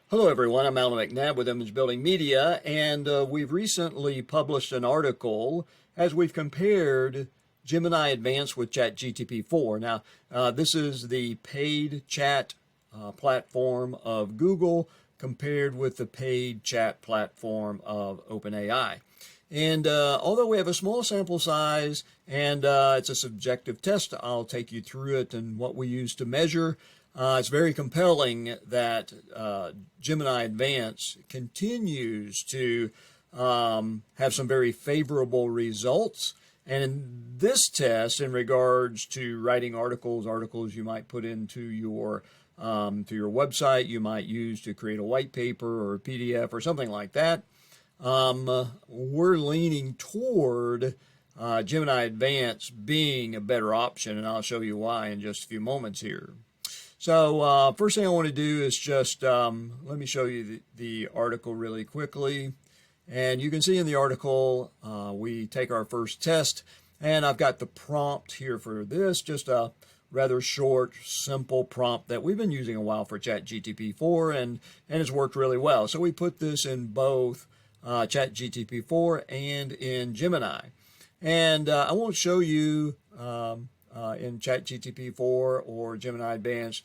Hello everyone, I'm Alan McNabb with Image Building Media, and we've recently published an article as we've compared Gemini Advanced with ChatGPT 4. Now, this is the paid chat platform of Google compared with the paid chat platform of OpenAI. And although we have a small sample size and it's a subjective test, I'll take you through it and what we use to measure. It's very compelling that Gemini Advanced continues to have some very favorable results. And in this test, in regards to writing articles you might put into your to your website, you might use to create a white paper or a PDF or something like that, we're leaning toward Gemini Advanced being a better option, and I'll show you why in just a few moments here. So first thing I want to do is just let me show you the article really quickly. And you can see in the article we take our first test, and I've got the prompt here for this, just a rather short, simple prompt that we've been using a while for ChatGPT 4, and it's worked really well. So we put this in both ChatGPT 4 and in Gemini. And I won't show you in ChatGPT 4 or Gemini Advanced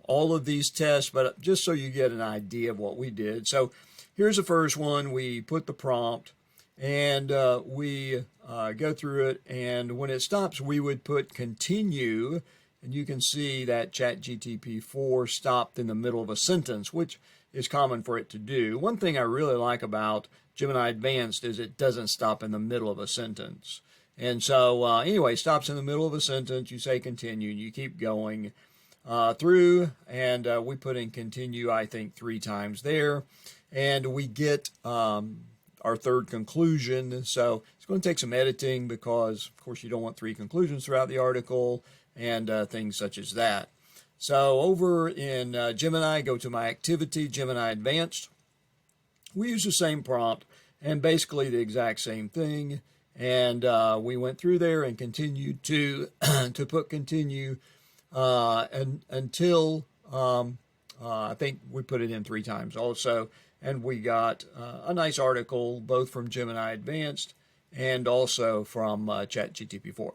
all of these tests, but just so you get an idea of what we did. So here's the first one. We put the prompt and we go through it, and when it stops we would put continue, and you can see that ChatGPT 4 stopped in the middle of a sentence, which is common for it to do. One thing I really like about Gemini Advanced is it doesn't stop in the middle of a sentence. And so anyway, stops in the middle of a sentence, you say continue, and you keep going through, and we put in continue, I think, 3 times there, and we get our third conclusion. So it's going to take some editing because, of course, you don't want 3 conclusions throughout the article and things such as that. So over in Gemini, go to my activity, Gemini Advanced. We use the same prompt and basically the exact same thing. And we went through there and continued to to put continue until I think we put it in 3 times also, and we got a nice article both from Gemini Advanced and also from ChatGPT 4.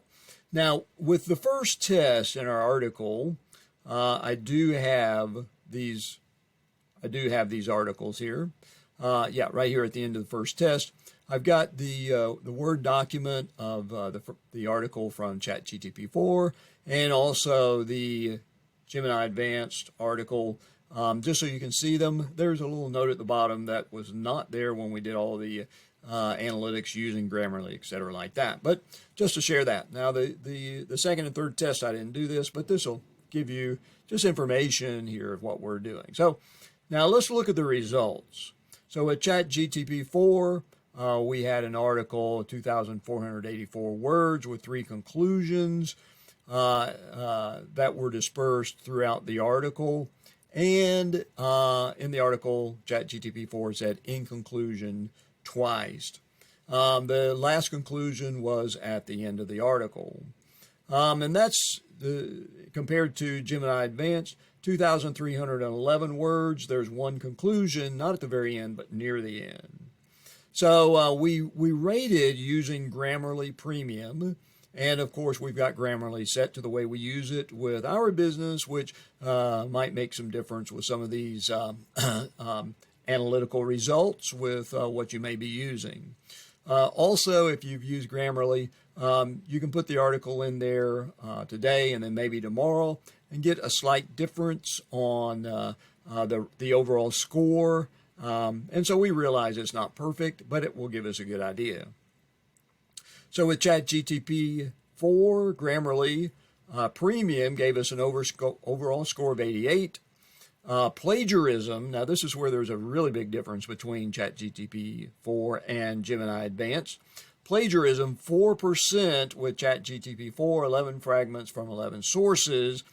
Now, with the first test in our article, I do have these articles here. Yeah, right here at the end of the first test. I've got the Word document of the article from ChatGPT 4 and also the Gemini Advanced article, just so you can see them. There's a little note at the bottom that was not there when we did all the analytics using Grammarly, etc., like that. But just to share that. Now, the second and third test, I didn't do this, but this will give you just information here of what we're doing. So now let's look at the results. So at ChatGPT 4, we had an article, 2,484 words with 3 conclusions that were dispersed throughout the article. And in the article, ChatGPT 4 said in conclusion twice. The last conclusion was at the end of the article. And that's compared to Gemini Advanced, 2,311 words. There's 1 conclusion, not at the very end, but near the end. So we rated using Grammarly Premium, and of course we've got Grammarly set to the way we use it with our business, which might make some difference with some of these analytical results with what you may be using. Also, if you've used Grammarly, you can put the article in there today and then maybe tomorrow and get a slight difference on the overall score. And so we realize it's not perfect, but it will give us a good idea. So with ChatGPT 4, Grammarly Premium gave us an overall score of 88. Plagiarism, now this is where there's a really big difference between ChatGPT 4 and Gemini Advanced. Plagiarism, 4% with ChatGPT 4, 11 fragments from 11 sources.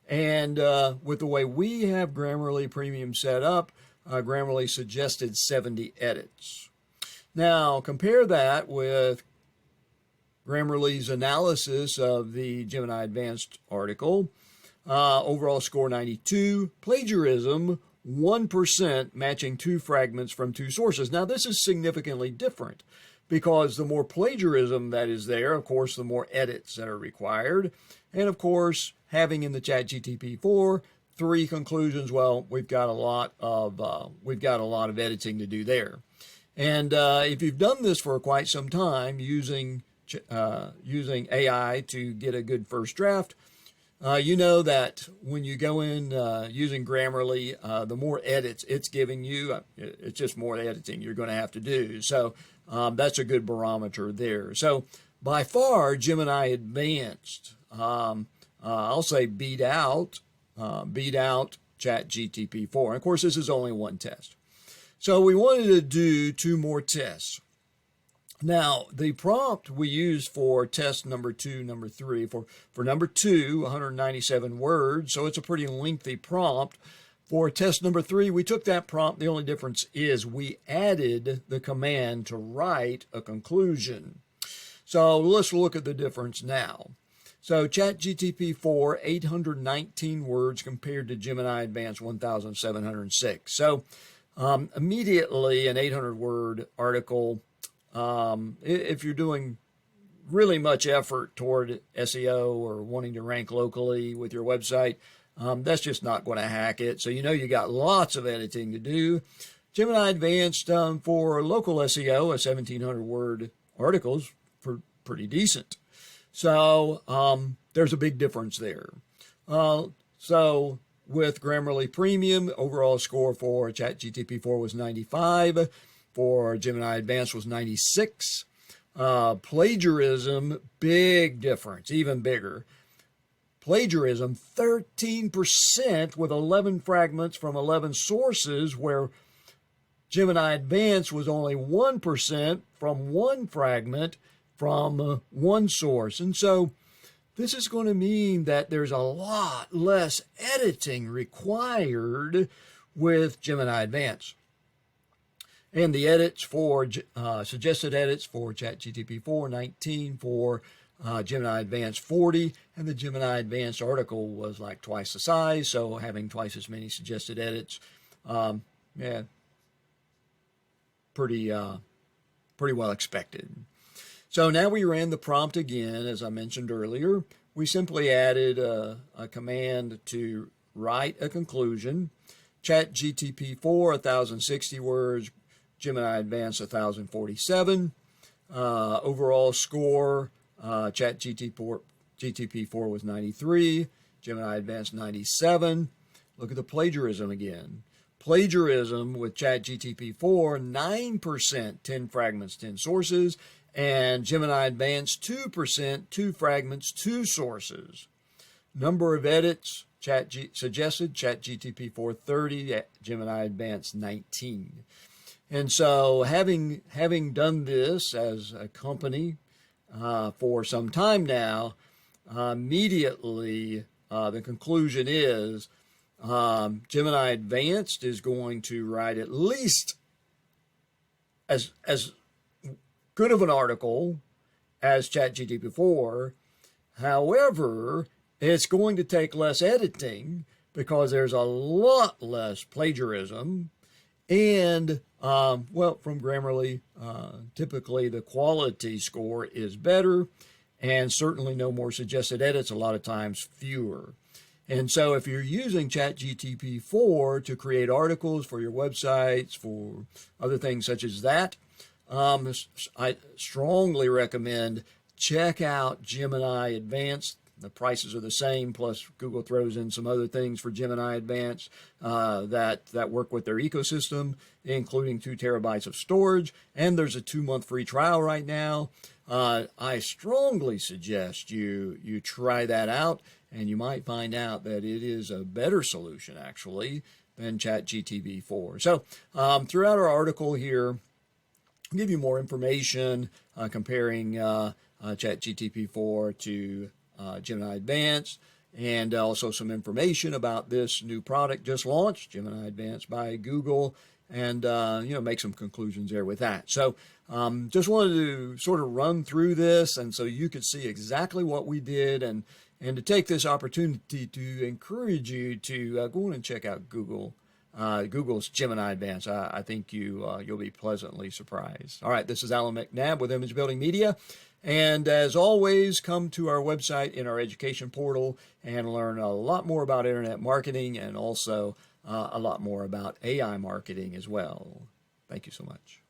And with the way we have Grammarly Premium set up, Grammarly suggested 70 edits. Now, compare that with Grammarly's analysis of the Gemini Advanced article. Overall score 92. Plagiarism 1% matching two fragments from two sources. Now, this is significantly different because the more plagiarism that is there, of course, the more edits that are required. And of course, having in the ChatGPT 4 3 conclusions, well, we've got a lot of editing to do there. And if you've done this for quite some time using AI to get a good first draft, you know that when you go in using Grammarly, the more edits it's giving you, it's just more editing you're going to have to do. So that's a good barometer there. So by far, Gemini Advanced, I'll say beat out ChatGPT 4. And of course, this is only one test. So we wanted to do 2 more tests. Now, the prompt we used for test number 2, number 3, for number 2, 197 words, so it's a pretty lengthy prompt. For test number 3, we took that prompt. The only difference is we added the command to write a conclusion. So let's look at the difference now. So ChatGPT 4, 819 words compared to Gemini Advanced, 1,706. So immediately an 800-word article, if you're doing really much effort toward SEO or wanting to rank locally with your website, that's just not going to hack it. So you know you got lots of editing to do. Gemini Advanced for local SEO, a 1,700-word article is pretty decent. So there's a big difference there. So with Grammarly Premium, overall score for ChatGPT 4 was 95. For Gemini Advanced was 96. Plagiarism, big difference, even bigger. Plagiarism, 13% with 11 fragments from 11 sources, where Gemini Advanced was only 1% from 1 fragment from 1 source. And so this is going to mean that there's a lot less editing required with Gemini Advanced. And the edits for suggested edits for ChatGPT 4, 19, for Gemini Advanced 40, and the Gemini Advanced article was like twice the size, so having twice as many suggested edits, pretty well expected. So now we ran the prompt again, as I mentioned earlier. We simply added a command to write a conclusion. ChatGPT 4, 1,060 words. Gemini Advanced, 1,047. Overall score, ChatGPT 4 was 93. Gemini Advanced, 97. Look at the plagiarism again. Plagiarism with ChatGPT 4, 9%, 10 fragments, 10 sources. And Gemini Advanced, 2%, 2 fragments, 2 sources. Number of edits, suggested, ChatGPT 4, 30, Gemini Advanced, 19. And so having done this as a company for some time now, immediately the conclusion is Gemini Advanced is going to write at least as good of an article as ChatGPT 4. However, it's going to take less editing because there's a lot less plagiarism. And, from Grammarly, typically the quality score is better, and certainly no more suggested edits, a lot of times fewer. And so if you're using ChatGPT 4 to create articles for your websites, for other things such as that, I strongly recommend check out Gemini Advanced. The prices are the same, plus Google throws in some other things for Gemini Advanced that work with their ecosystem, including 2 terabytes of storage. And there's a 2-month free trial right now. I strongly suggest you try that out, and you might find out that it is a better solution, actually, than ChatGPT 4. So throughout our article here, I'll give you more information comparing ChatGPT 4 to Gemini Advanced, and also some information about this new product just launched, Gemini Advanced by Google, and make some conclusions there with that. So just wanted to sort of run through this, and so you could see exactly what we did, and to take this opportunity to encourage you to go on and check out Google Google's Gemini Advanced. I think you'll be pleasantly surprised. All right, this is Alan McNabb with Image Building Media. And as always, come to our website in our education portal and learn a lot more about internet marketing and also a lot more about AI marketing as well. Thank you so much.